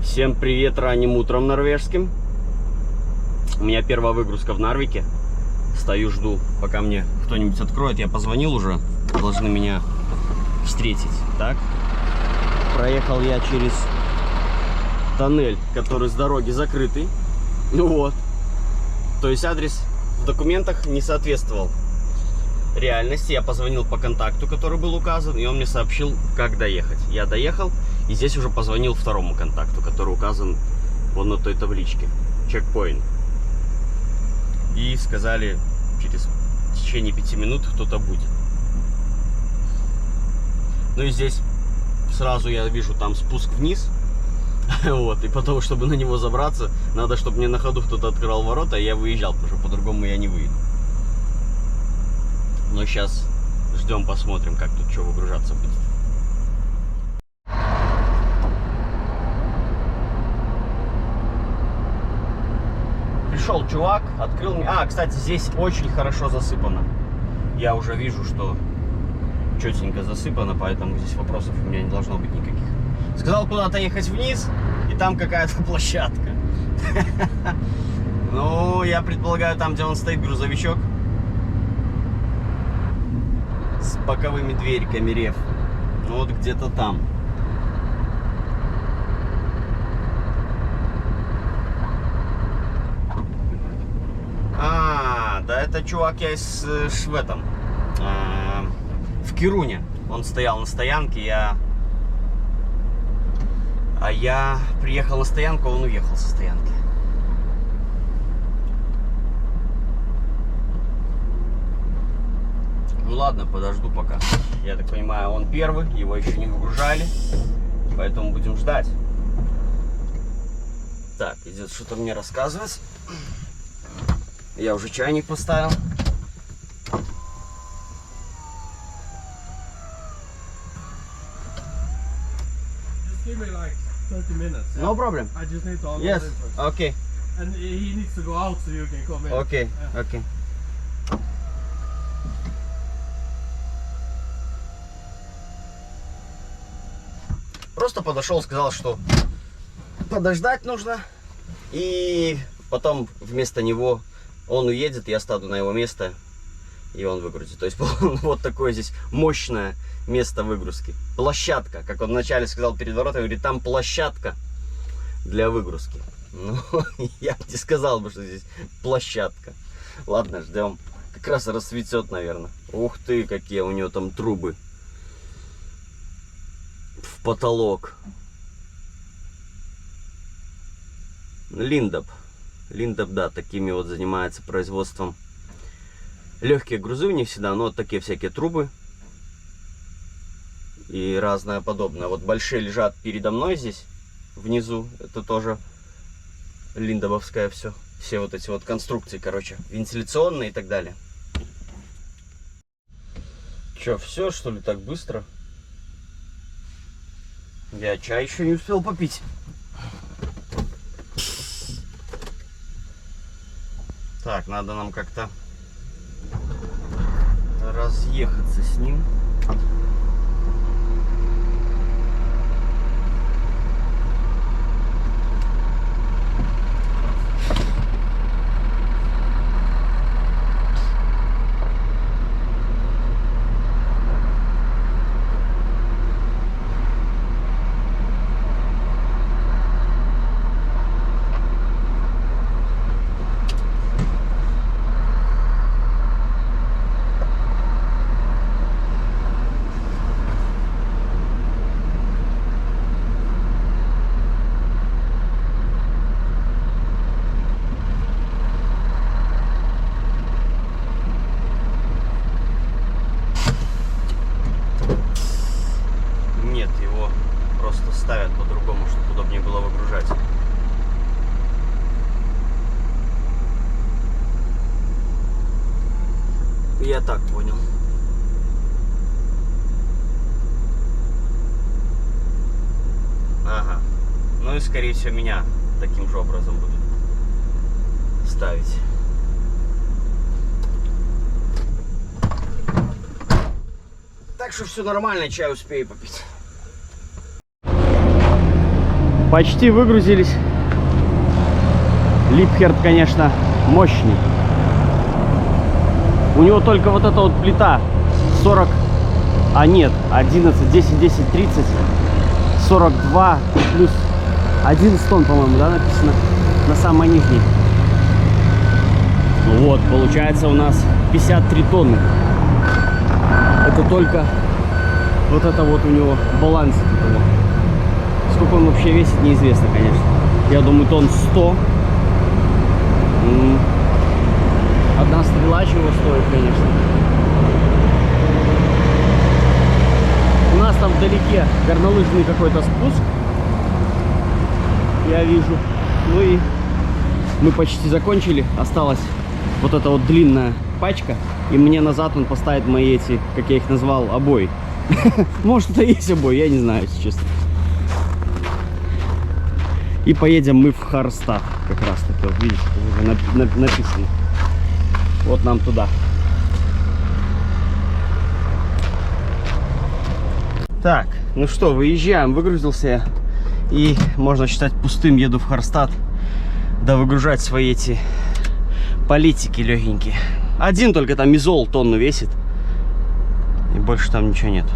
Всем привет ранним утром норвежским. У меня первая выгрузка в Нарвике. Стою, жду, пока мне кто-нибудь откроет. Я позвонил уже, должны меня встретить. Так, проехал я через тоннель, который с дороги закрытый. Ну вот. То есть адрес в документах не соответствовал реальности. Я позвонил по контакту, который был указан, и он мне сообщил, как доехать. Я доехал, и здесь уже позвонил второму контакту, который указан вон на той табличке. Чекпоинт. И сказали, в течение 5 минут кто-то будет. Ну и здесь сразу я вижу там спуск вниз. Вот, и потом, чтобы на него забраться, надо, чтобы мне на ходу кто-то открывал ворота, и я выезжал, потому что по-другому я не выйду. Но сейчас ждем, посмотрим, как тут что выгружаться будет. Пришел чувак, открыл мне. Кстати, здесь очень хорошо засыпано. Я уже вижу, что четенько засыпано, поэтому здесь вопросов у меня не должно быть никаких. Сказал куда-то ехать вниз, и там какая-то площадка. Ну, я предполагаю, там, где он стоит, грузовичок. С боковыми дверьками рев. Ну, вот где-то там. Да это чувак я в этом, в Кируне. Он стоял на стоянке, я приехал на стоянку, а он уехал со стоянки. Ну ладно, подожду пока. Я так понимаю, он первый, его еще не выгружали, поэтому будем ждать. Так, идет что-то мне рассказывать. Я уже чайник поставил. Give me like 30 minutes. Yeah? No problem. I just need to unload Yes. it first. Okay. And he needs to go out so you can come in. Okay. Yeah. Okay. Просто подошел, сказал, что подождать нужно. И потом вместо него он уедет, я стану на его место, и он выгрузит. То есть вот такое здесь мощное место выгрузки. Площадка, как он вначале сказал перед воротами, говорит, там площадка для выгрузки. Ну, я не сказал бы, что здесь площадка. Ладно, ждем. Как раз расцветет, наверное. Ух ты, какие у него там трубы. В потолок. Линдап. Линдап, да, такими вот занимается производством. Легкие грузы у них всегда, но вот такие всякие трубы. И разное подобное. Вот большие лежат передо мной здесь, внизу. Это тоже линдабовское все. Все вот эти вот конструкции, короче, вентиляционные и так далее. Че, все, что ли, так быстро? Я чай еще не успел попить. Так, надо нам как-то разъехаться с ним. Ставят по-другому, чтобы удобнее было выгружать. Я так понял. Ага. Ну и скорее всего меня таким же образом будут ставить. Так что все нормально, чай успею попить. Почти выгрузились. Липхерд, конечно, мощный. У него только вот эта вот плита 40, а нет, 11, 10, 10, 30, 42 плюс 11 тонн, по-моему, да, написано на самой нижней. Вот, получается у нас 53 тонны. Это только вот это вот у него баланс. Сколько он вообще весит, неизвестно, конечно. Я думаю, тонн 100. Одна стрела чего стоит, конечно. У нас там вдалеке горнолыжный какой-то спуск. Я вижу. Ну и мы почти закончили. Осталась вот эта вот длинная пачка. И мне назад он поставит мои эти, как я их назвал, обои. Может, это и есть обои, я не знаю, если честно. И поедем мы в Харстад. Как раз таки, вот видите, уже написано. Вот нам туда. Так, ну что, выезжаем. Выгрузился я. И можно считать пустым, еду в Харстад. Да выгружать свои эти политики легенькие. Один только там изол тонну весит. И больше там ничего нет.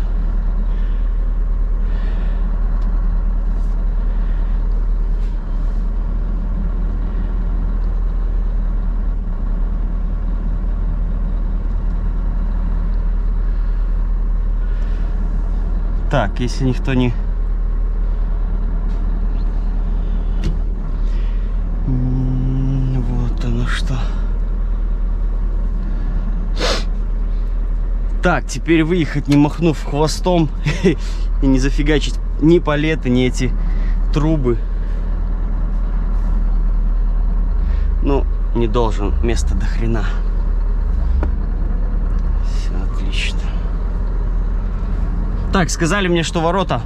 Так, если никто не... Вот оно что. Так, теперь выехать, не махнув хвостом и не зафигачить ни палеты, ни эти трубы. Ну, не должен, места до хрена. Все отлично. Так, сказали мне, что ворота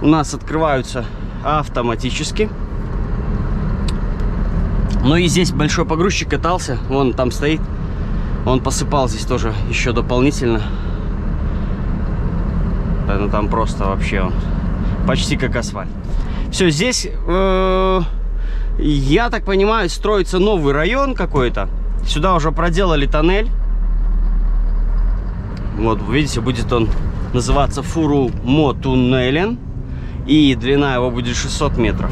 у нас открываются автоматически. Ну и здесь большой погрузчик катался, вон там стоит. Он посыпал здесь тоже еще дополнительно. Ну там просто вообще он почти как асфальт. Все, здесь, я так понимаю, строится новый район какой-то. Сюда уже проделали тоннель. Вот, видите, будет он называться Фуру-Мо-Туннелен. И длина его будет 600 метров.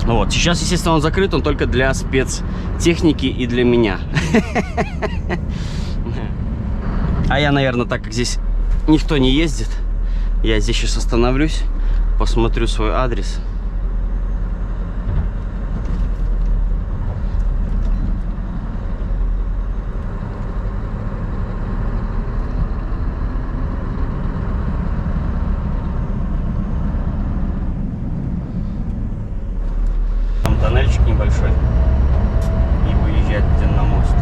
Вот, сейчас, естественно, он закрыт, он только для спецтехники и для меня. А я, наверное, так как здесь никто не ездит, я здесь сейчас остановлюсь, посмотрю свой адрес. Тоннельчик небольшой и выезжать на мост.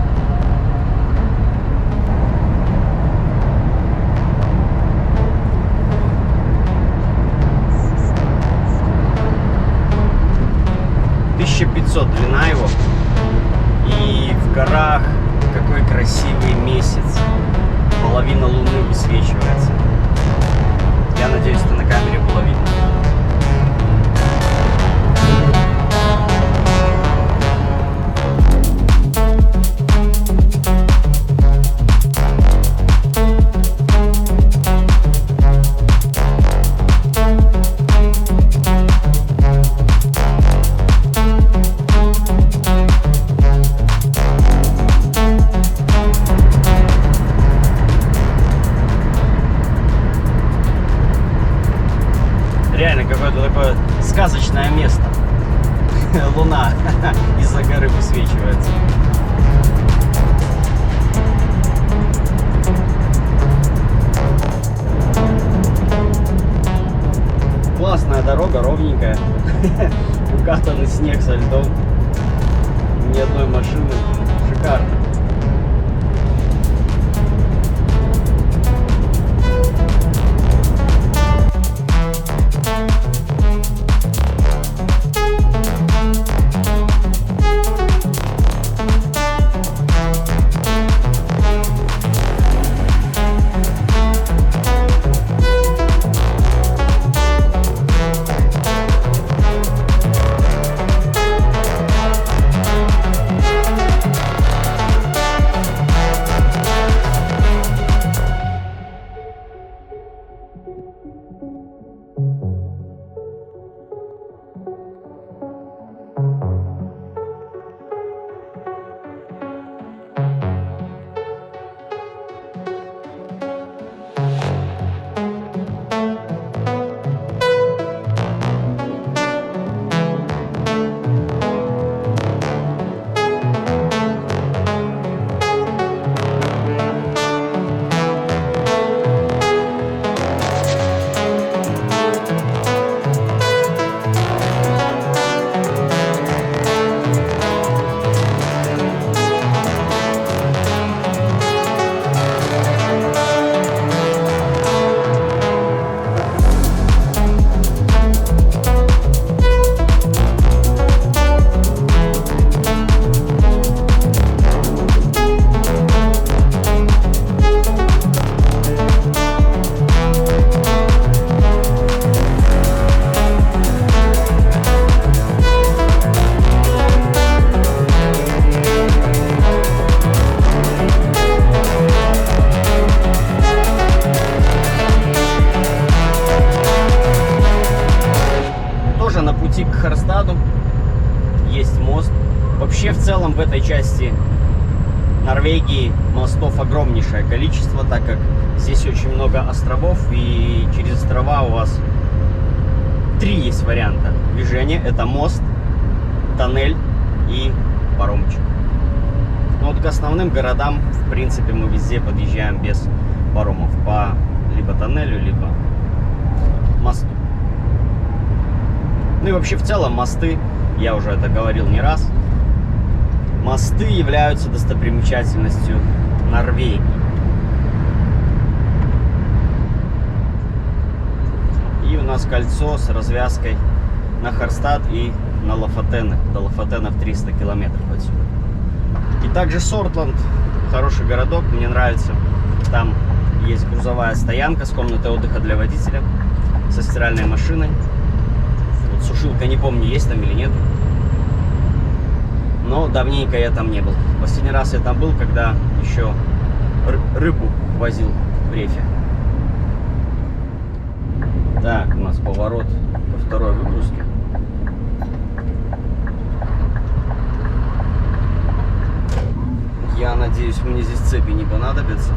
.500 длина его, и в горах какой красивый месяц, половина луны высвечивается. Я надеюсь, это на камере было видно. Реально какое-то такое сказочное место. Луна из-за горы высвечивается. Классная дорога, ровненькая. Укатанный снег со льдом. Ни одной машины. Шикарно. целом в этой части Норвегии мостов огромнейшее количество, так как здесь очень много островов, и через острова у вас 3 есть варианта движения. Это мост, тоннель и паромчик. Но вот к основным городам, в принципе, мы везде подъезжаем без паромов. По либо тоннелю, либо мосту. Ну и вообще в целом мосты, я уже это говорил не раз, мосты являются достопримечательностью Норвегии. И у нас кольцо с развязкой на Харстад и на Лофотены. До Лофотенов 300 километров отсюда. И также Сортланд, хороший городок, мне нравится. Там есть грузовая стоянка с комнатой отдыха для водителя, со стиральной машиной. Вот сушилка, не помню, есть там или нет. Но давненько я там не был. Последний раз я там был, когда еще рыбу возил в рейфе. Так, у нас поворот ко второй выгрузке. Я надеюсь, мне здесь цепи не понадобятся.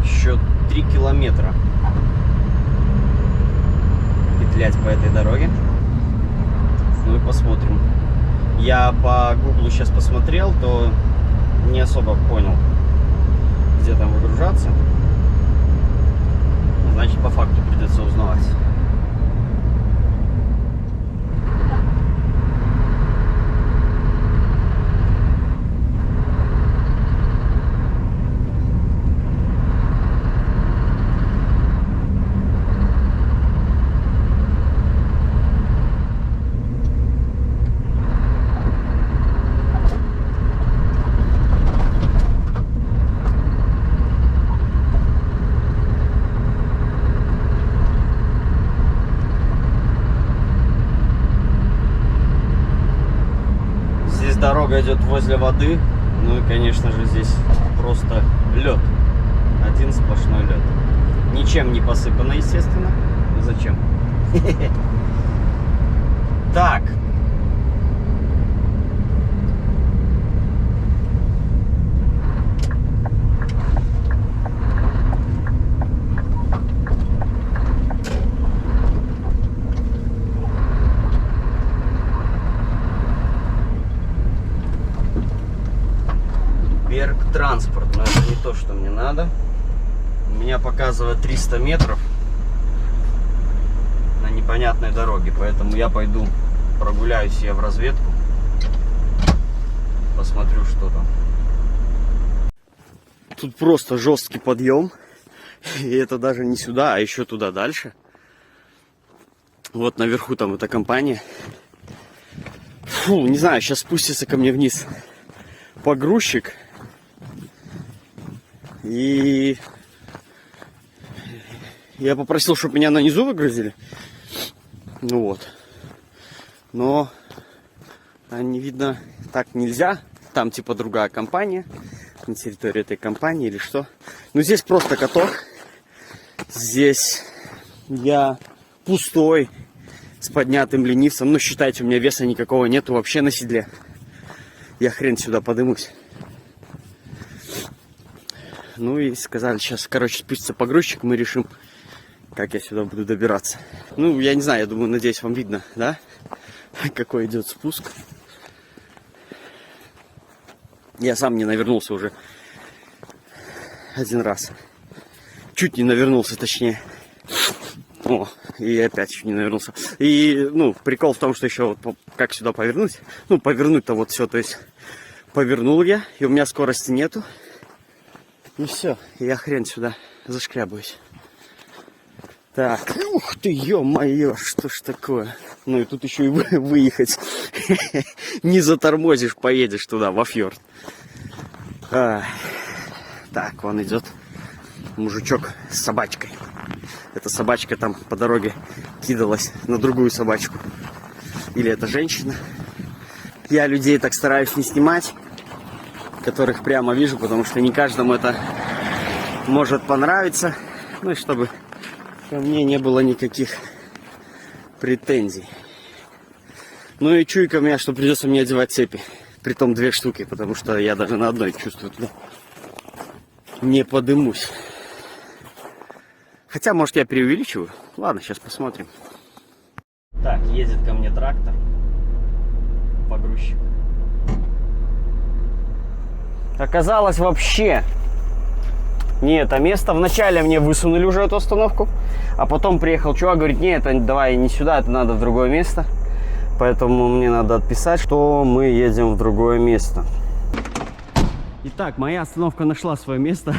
Еще 3 километра петлять по этой дороге. Ну и посмотрим. Я по Гуглу сейчас посмотрел, то не особо понял, где там выгружаться. Значит, по факту придется узнавать. Дорога идет возле воды, ну и, конечно же, здесь просто лед, один сплошной лед, ничем не посыпано, естественно. Зачем? Так. Транспорт, но это не то, что мне надо. У меня показывает 300 метров на непонятной дороге, поэтому я пойду прогуляюсь я в разведку, посмотрю, что там. Тут просто жесткий подъем, и это даже не сюда, а еще туда дальше. Вот наверху там эта компания. Фу, не знаю, сейчас спустится ко мне вниз погрузчик. И я попросил, чтобы меня на низу выгрузили. Ну вот. Но не видно, так нельзя. Там типа другая компания. На территории этой компании или что. Но здесь просто каток. Здесь я пустой. С поднятым ленивцем. Ну считайте, у меня веса никакого нету вообще на седле. Я хрен сюда подымусь. Ну и сказали, сейчас, короче, спустится погрузчик, мы решим, как я сюда буду добираться. Ну, я не знаю, я думаю, надеюсь, вам видно, да? Какой идет спуск. Я сам не навернулся уже один раз. Чуть не навернулся, точнее. О, и опять чуть не навернулся. И, ну, прикол в том, что еще вот как сюда повернуть. Ну, повернуть-то вот все, то есть повернул я, и у меня скорости нету. И все, я хрен сюда зашкрябаюсь. Так, ух ты, ё-моё, что ж такое? Ну и тут еще и выехать. Не затормозишь, поедешь туда, во фьорд. Так, вон идет мужичок с собачкой. Эта собачка там по дороге кидалась на другую собачку. Или это женщина. Я людей так стараюсь не снимать, которых прямо вижу, потому что не каждому это может понравиться. Ну и чтобы ко мне не было никаких претензий. Ну и чуйка у меня, что придется мне одевать цепи. Притом 2 штуки, потому что я даже на одной чувствую туда не подымусь. Хотя, может, я преувеличиваю. Ладно, сейчас посмотрим. Так, едет ко мне трактор. Погрузчик. Оказалось, вообще не это место. Вначале мне высунули уже эту остановку, а потом приехал чувак, говорит, нет, это давай не сюда, это надо в другое место. Поэтому мне надо отписать, что мы едем в другое место. Итак, моя остановка нашла свое место.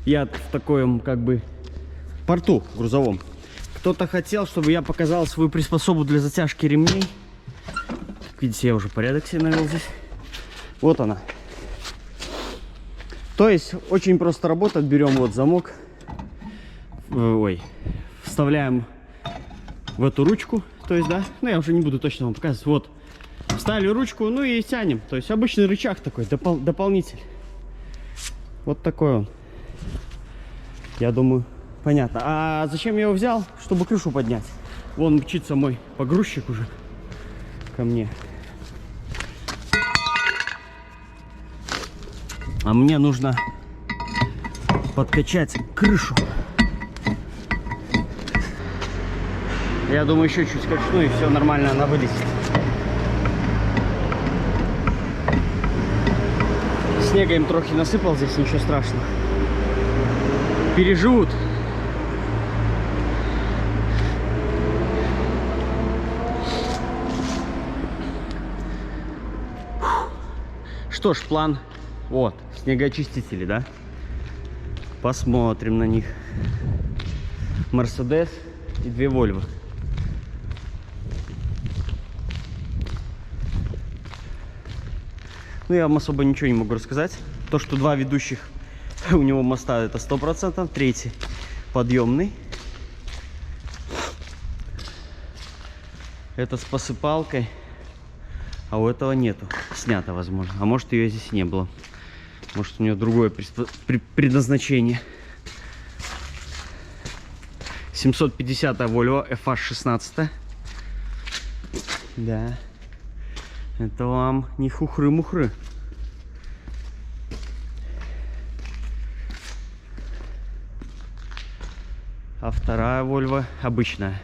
Я в таком, как бы, порту грузовом. Кто-то хотел, чтобы я показал свою приспособу для затяжки ремней. Как видите, я уже порядок себе навел здесь. Вот она. То есть, очень просто работает. Берем вот замок. Ой. Вставляем в эту ручку. То есть, да. Ну, я уже не буду точно вам показывать. Вот. Вставили ручку, ну и тянем. То есть, обычный рычаг такой, дополнитель. Вот такой он. Я думаю, понятно. А зачем я его взял? Чтобы крышу поднять. Вон мчится мой погрузчик уже ко мне. А мне нужно подкачать крышу. Я думаю, еще чуть качну, и все нормально, она вылезет. Снега им трохи насыпал здесь, ничего страшного. Переживут. Что ж, план. Вот, снегоочистители, да? Посмотрим на них. Мерседес и 2 Вольво. Ну, я вам особо ничего не могу рассказать. То, что 2 ведущих у него моста, это 100%. 3-й подъемный. Это с посыпалкой. А у этого нету. Снято, возможно. А может, ее здесь не было. Может, у нее другое предназначение. 750 Volvo FH16. Да. Это вам не хухры-мухры. А вторая Volvo обычная.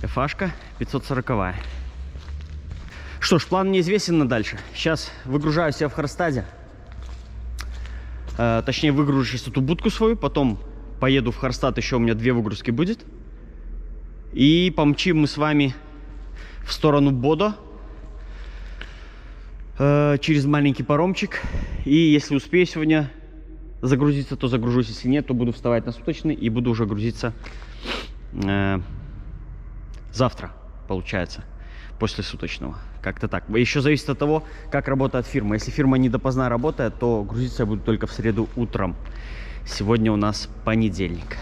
FH-ка 540. Что ж, план неизвестен на дальше. Сейчас выгружаю себя в Харстаде. Точнее, выгружу сейчас эту будку свою. Потом поеду в Харстад. Еще у меня 2 выгрузки будет. И помчим мы с вами в сторону Бодо. Через маленький паромчик. И если успею сегодня загрузиться, то загружусь. Если нет, то буду вставать на суточный. И буду уже грузиться завтра, получается. После суточного. Как-то так. Еще зависит от того, как работает фирма. Если фирма не допоздна работает, то грузиться я буду только в среду утром. Сегодня у нас понедельник.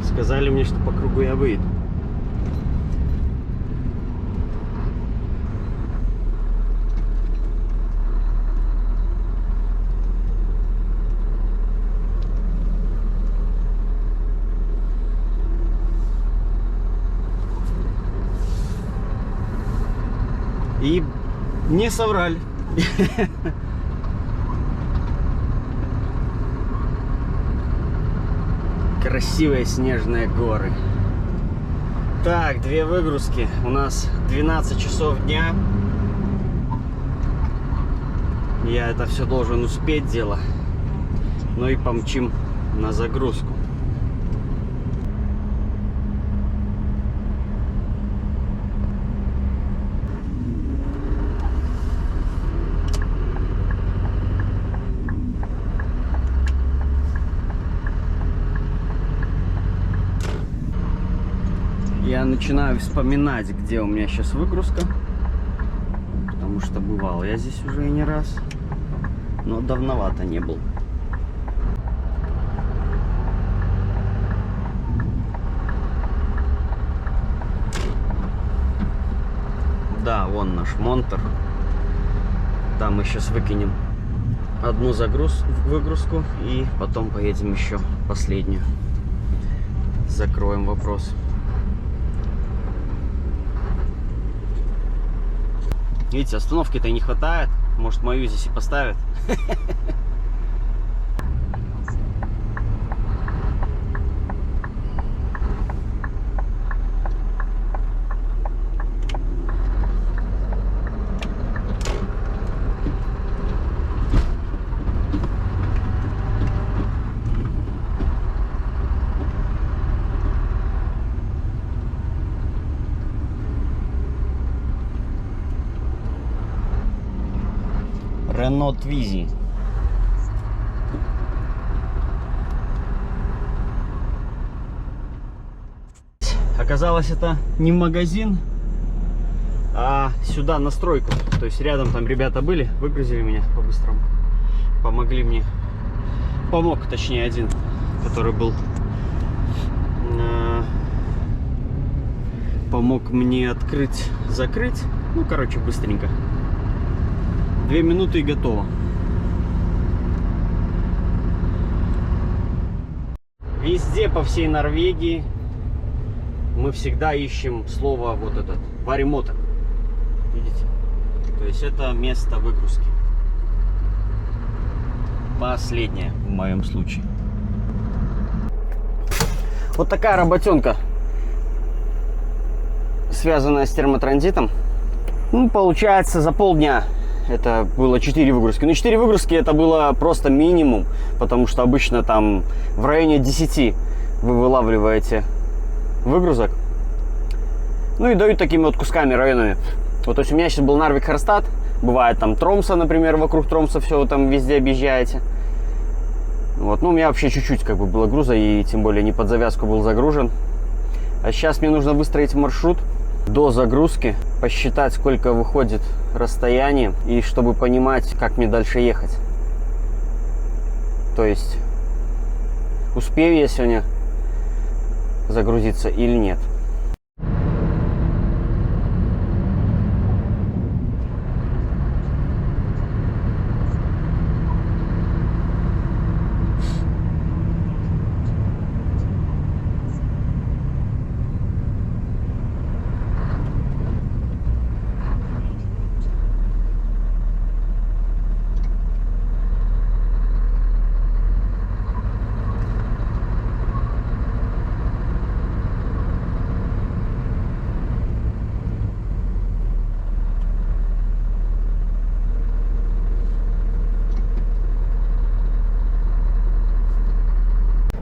Сказали мне, что по кругу я выйду. И не соврали. Красивые снежные горы. Так, 2 выгрузки. У нас 12 часов дня. Я это все должен успеть дело. Ну и помчим на загрузку. Я начинаю вспоминать, где у меня сейчас выгрузка. Потому что бывал я здесь уже и не раз. Но давновато не был. наш монтер. Там мы сейчас выкинем одну выгрузку и потом поедем еще последнюю. Закроем вопрос. Видите, остановки-то и не хватает. Может, мою здесь и поставят. Renault Twizy. Оказалось, это не магазин, а сюда на стройку. То есть рядом там ребята были, выгрузили меня по-быстрому. Помогли мне. Помог, точнее, один, который был. Помог мне открыть, закрыть. Ну, короче, быстренько. 2 минуты и готово. Везде по всей Норвегии мы всегда ищем слово вот этот варимоток. Видите? То есть это место выгрузки. Последнее в моем случае. Вот такая работенка, связанная с термотранзитом. Ну, получается, за полдня это было 4 выгрузки. Но 4 выгрузки это было просто минимум, потому что обычно там в районе 10 вы вылавливаете выгрузок. Ну и дают такими вот кусками, районами. Вот, то есть у меня сейчас был Нарвик-Харстад. Бывает там Тромса, например, вокруг Тромса все вы там везде объезжаете. Вот, ну у меня вообще чуть-чуть как бы было груза, и тем более не под завязку был загружен. А сейчас мне нужно выстроить маршрут до загрузки, посчитать, сколько выходит расстояние, и чтобы понимать, как мне дальше ехать. То есть, успею я сегодня загрузиться или нет.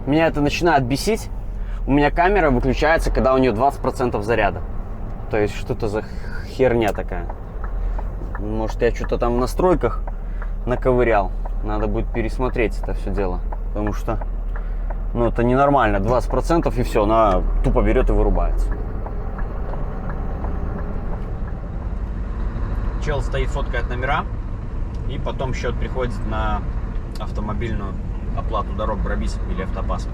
Меня это начинает бесить. У меня камера выключается, когда у нее 20% заряда. То есть что-то за херня такая. Может, я что-то там в настройках наковырял. Надо будет пересмотреть это все дело. Потому что, ну, это ненормально. 20% и все, она тупо берет и вырубается. Чел стоит, фоткает номера. И потом счет приходит на автомобильную оплату дорог Брабис или Автопас.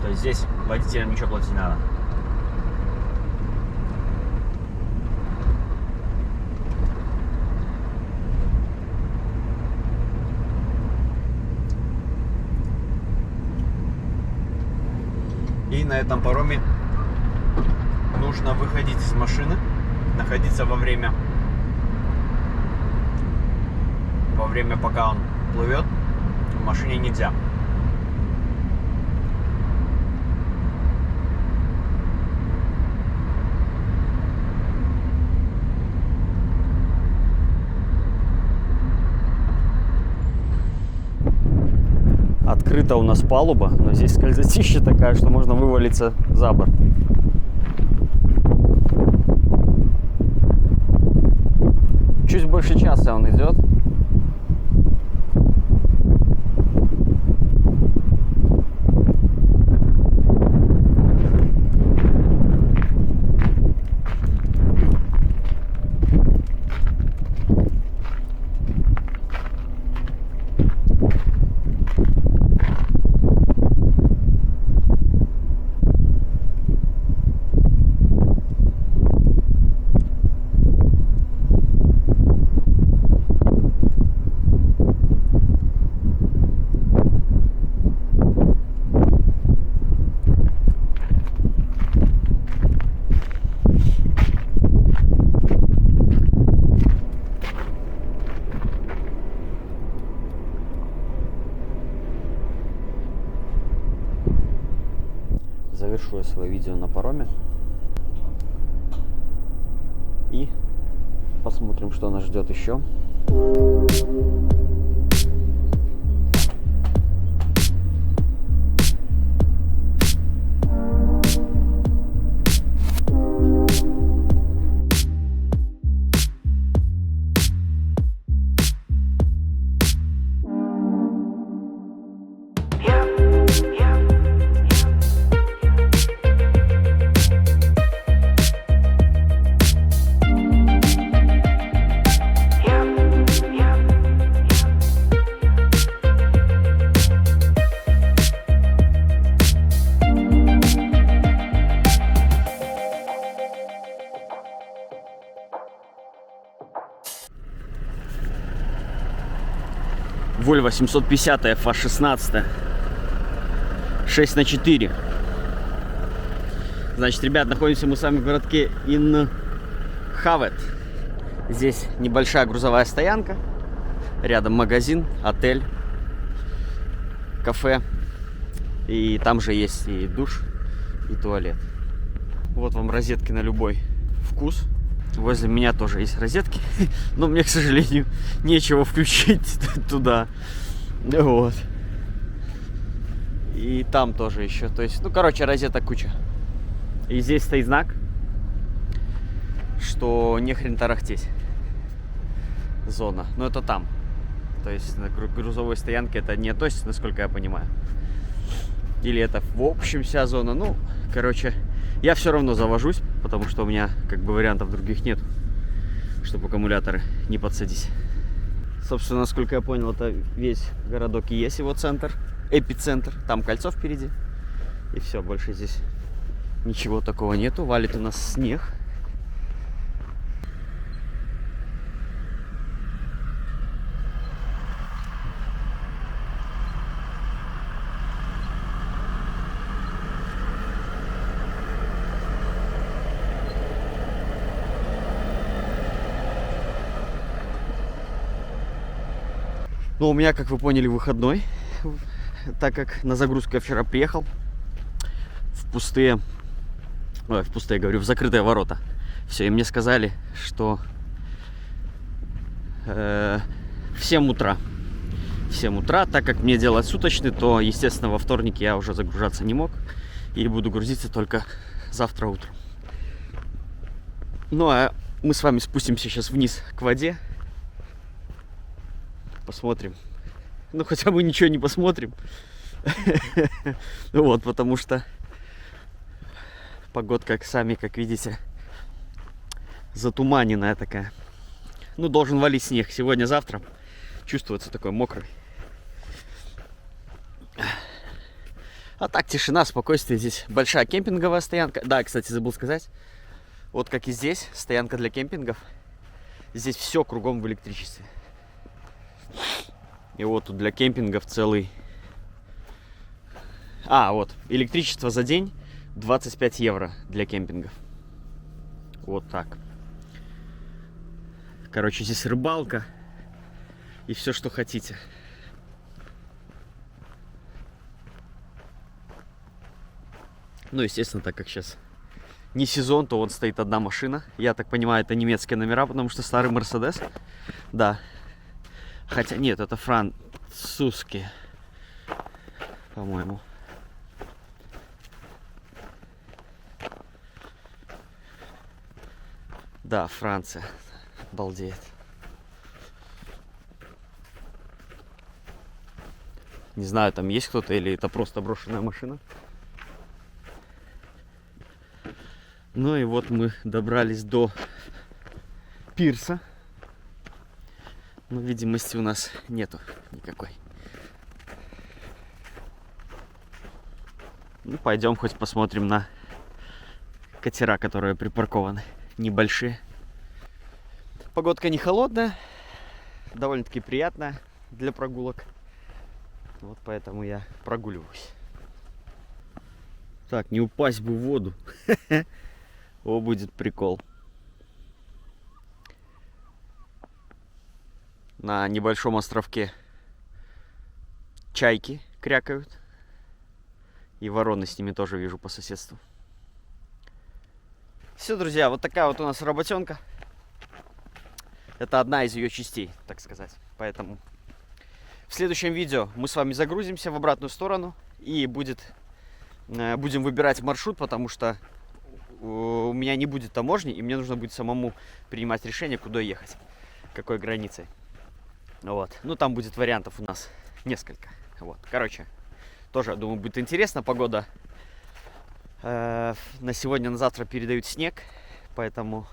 То есть здесь водителям ничего платить не надо. И на этом пароме нужно выходить из машины, находиться во время пока он плывет. В машине нельзя. Открыта у нас палуба, но здесь скользотища такая, что можно вывалиться за борт. Чуть больше часа он идет. небольшое свое видео на пароме. И посмотрим, что нас ждет еще. Volvo 750 FA16 6×4. Значит, ребят, находимся мы с вами в городке Инхавет. Здесь небольшая грузовая стоянка, рядом магазин, отель, кафе, и там же есть и душ, и туалет. Вот вам розетки на любой вкус. Возле меня тоже есть розетки, но мне, к сожалению, нечего включить туда. Вот. И там тоже еще. То есть, ну, короче, розеток куча. И здесь стоит знак, что не хрен тарахтеть. Зона. Но это там. То есть на грузовой стоянке это не относится, насколько я понимаю. Или это в общем вся зона. Ну, короче, я все равно завожусь, потому что у меня как бы вариантов других нет, чтобы аккумуляторы не подсадить. Собственно, насколько я понял, это весь городок и есть его центр, эпицентр. Там кольцо впереди. И все, больше здесь ничего такого нету. Валит у нас снег. Но у меня, как вы поняли, выходной, так как на загрузку я вчера приехал в пустые, в закрытые ворота. Все, и мне сказали, что в 7 утра, так как мне делать суточный, то, естественно, во вторник я уже загружаться не мог и буду грузиться только завтра утром. Ну а мы с вами спустимся сейчас вниз к воде. Посмотрим. Ну, хотя бы ничего не посмотрим. Вот, потому что погодка, сами, как видите, затуманенная такая. Ну, должен валить снег сегодня-завтра. Чувствуется такой мокрый. А так, тишина, спокойствие. Здесь большая кемпинговая стоянка. Да, кстати, забыл сказать. Вот как и здесь, стоянка для кемпингов. Здесь все кругом в электричестве. И вот тут для кемпингов целый... вот, электричество за день 25 евро для кемпингов. Вот так. Короче, здесь рыбалка и все, что хотите. Ну, естественно, так как сейчас не сезон, то вот стоит одна машина. Я так понимаю, это немецкие номера, потому что старый Мерседес. Да. Хотя нет, это французские, по-моему. Да, Франция. Балдеет. Не знаю, там есть кто-то или это просто брошенная машина. Ну и вот мы добрались до пирса. Но видимости у нас нету никакой. Ну, пойдем хоть посмотрим на катера, которые припаркованы. Небольшие. Погодка не холодная, довольно-таки приятная для прогулок. Вот поэтому я прогуливаюсь. Так, не упасть бы в воду. О, будет прикол. На небольшом островке чайки крякают. И вороны с ними тоже вижу по соседству. Все, друзья, вот такая вот у нас работенка. Это одна из ее частей, так сказать. Поэтому в следующем видео мы с вами загрузимся в обратную сторону и будем выбирать маршрут, потому что у меня не будет таможни, и мне нужно будет самому принимать решение, куда ехать, какой границей. Вот. Ну, там будет вариантов у нас несколько. Вот. Короче, тоже, думаю, будет интересно. Погода на сегодня, на завтра передают снег, поэтому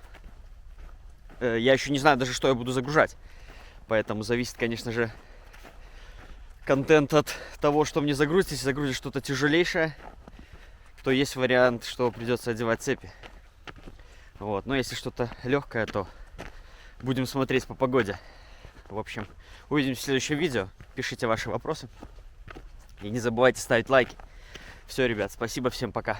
я еще не знаю даже, что я буду загружать. Поэтому зависит, конечно же, контент от того, что мне загрузить. Если загрузить что-то тяжелейшее, то есть вариант, что придется одевать цепи. Вот. Но если что-то легкое, то будем смотреть по погоде. В общем, увидимся в следующем видео. Пишите ваши вопросы. И не забывайте ставить лайки. Все, ребят, спасибо, всем пока.